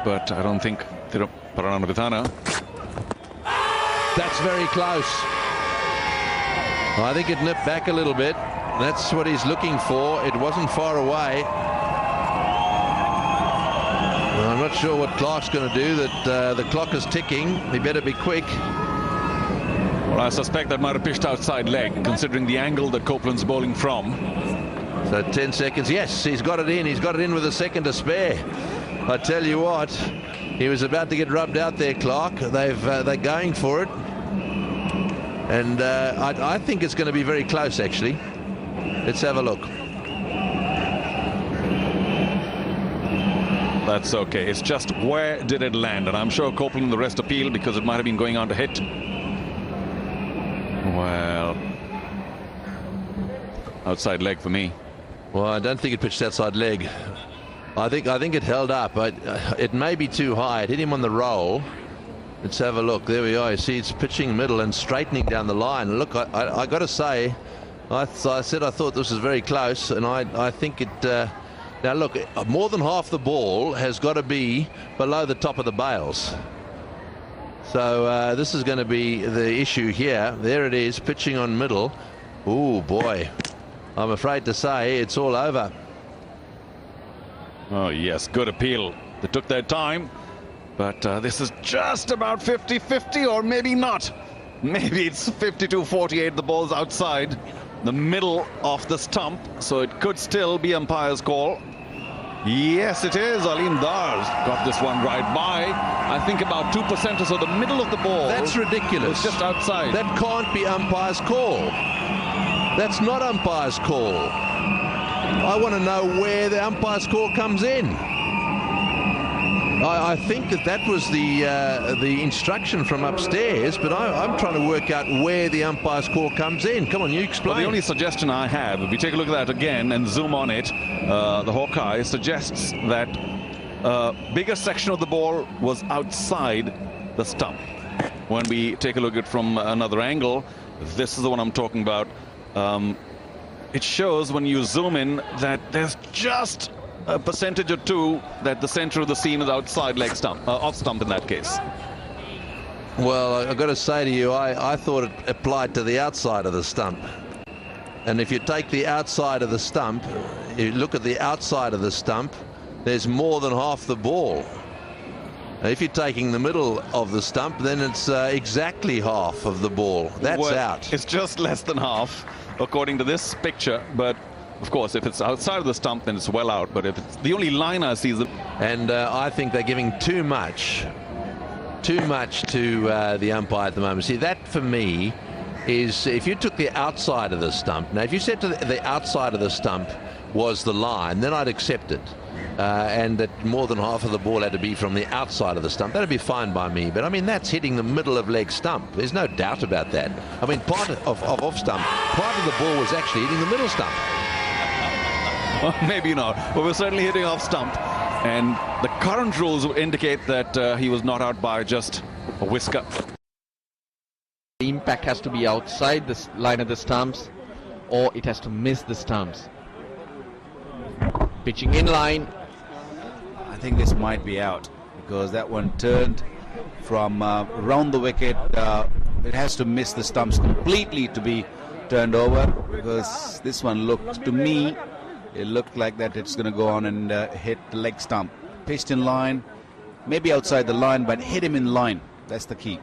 but I don't think Paranavithana. That's very close. I think it nipped back a little bit. That's what he's looking for. It wasn't far away. I'm not sure what Clark's going to do. That the clock is ticking. He better be quick. Well, I suspect that might have pitched outside leg, considering the angle that Copeland's bowling from. So 10 seconds. Yes, he's got it in. He's got it in with a second to spare. I tell you what, he was about to get rubbed out there, Clark. They're going for it. And I think it's going to be very close, actually. Let's have a look. That's okay. It's just where did it land? And I'm sure Copeland and the rest appeal because it might have been going on to hit. Well, outside leg for me. Well, I don't think it pitched outside leg. I think it held up. It may be too high. It hit him on the roll. Let's have a look. There we are. You see, it's pitching middle and straightening down the line. Look, I got to say, I said I thought this was very close, and I think it. Now look, more than half the ball has got to be below the top of the bails. So this is going to be the issue here. There it is, pitching on middle. Ooh, boy. I'm afraid to say it's all over. Oh, yes, good appeal. They took their time, but this is just about 50-50, or maybe not. Maybe it's 52-48. The ball's outside the middle of the stump, so it could still be umpire's call. Yes, it is. Alim Dar's got this one right by. I think about 2% or so, the middle of the ball. That's ridiculous. It's just outside. That can't be umpire's call. That's not umpire's call. I want to know where the umpire's call comes in. I think that was the instruction from upstairs, but I'm trying to work out where the umpire's call comes in. Come on, you explain. Well, the only suggestion I have, if we take a look at that again and zoom on it, the Hawkeye suggests that bigger section of the ball was outside the stump. When we take a look at it from another angle, this is the one I'm talking about. It shows when you zoom in that there's just a percentage or two that the center of the seam is outside leg stump, off stump in that case. Well, I've got to say to you, I thought it applied to the outside of the stump. And if you take the outside of the stump, you look at the outside of the stump, there's more than half the ball. If you're taking the middle of the stump, then it's exactly half of the ball. That's out. It's just less than half, according to this picture, but of course, if it's outside of the stump, then it's well out. But if it's the only line I see is... And I think they're giving too much to the umpire at the moment. See, that for me is if you took the outside of the stump. Now, if you said to the outside of the stump was the line, then I'd accept it. And that more than half of the ball had to be from the outside of the stump. That'd be fine by me. But I mean, that's hitting the middle of leg stump. There's no doubt about that. I mean, part of off stump, part of the ball was actually hitting the middle stump. Well, maybe not, but we're certainly hitting off stump, and the current rules indicate that he was not out by just a whisker. The impact has to be outside the line of the stumps, or it has to miss the stumps. Pitching in line. I think this might be out because that one turned from around the wicket. It has to miss the stumps completely to be turned over, because this one looked to me, it looked like that it's going to go on and hit the leg stump. Pitched in line, maybe outside the line, but hit him in line. That's the key.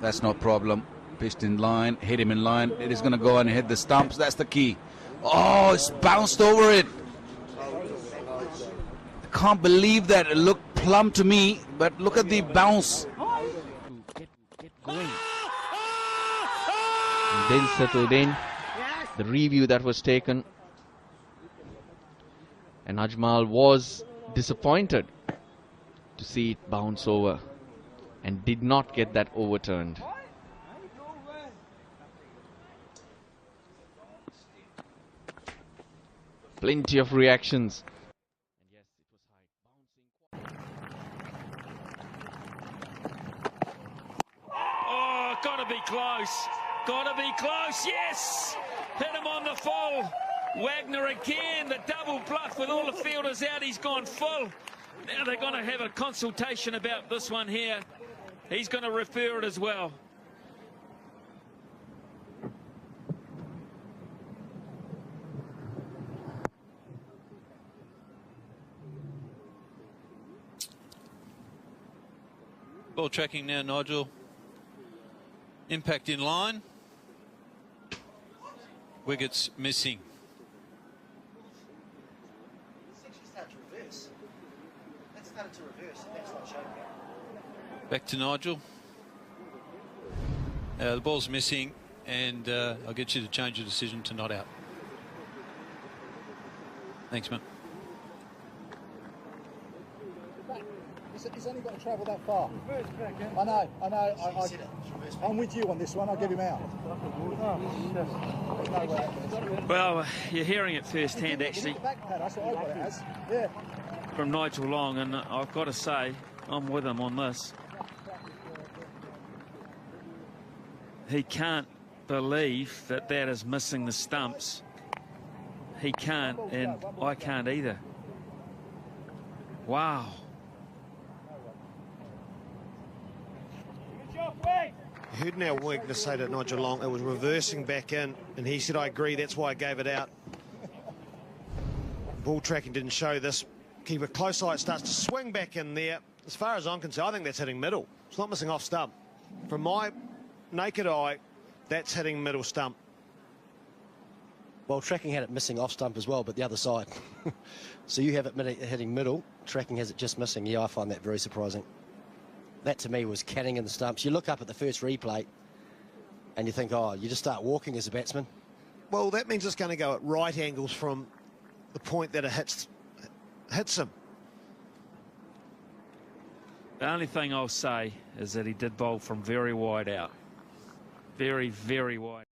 That's no problem. Pitched in line, hit him in line. It is going to go on and hit the stumps. That's the key. Oh, it's bounced over it. I can't believe that. It looked plumb to me, but look at the bounce. Get going. Then settled in. The review that was taken, and Ajmal was disappointed to see it bounce over and did not get that overturned. Plenty of reactions. Oh, gotta be close. Gotta be close. Yes! Hit him on the full. Wagner again, the double bluff with all the fielders out. He's gone full. Now they're going to have a consultation about this one here. He's going to refer it as well. Ball tracking now, Nigel. Impact in line. Wickets missing. Back to Nigel. The ball's missing, and I'll get you to change your decision to not out. Thanks, man. He's only got to travel that far. I know. I'm with you on this one. I'll give him out. Well, you're hearing it firsthand, actually, from Nigel Long, and I've got to say, I'm with him on this. He can't believe that that is missing the stumps. He can't, and I can't either. Wow. I heard now Wagner say to Nigel Long it was reversing back in, and he said, I agree, that's why I gave it out. Ball tracking didn't show this. Keep a close eye, it starts to swing back in there. As far as I'm concerned, I think that's hitting middle. It's not missing off stump. From my naked eye, that's hitting middle stump. Well, tracking had it missing off stump as well, but the other side. So you have it hitting middle, tracking has it just missing. Yeah, I find that very surprising. That to me was canning in the stumps. You look up at the first replay and you think, oh, you just start walking as a batsman. Well, that means it's going to go at right angles from the point that it hits him. The only thing I'll say is that he did bowl from very wide out. Very, very wide.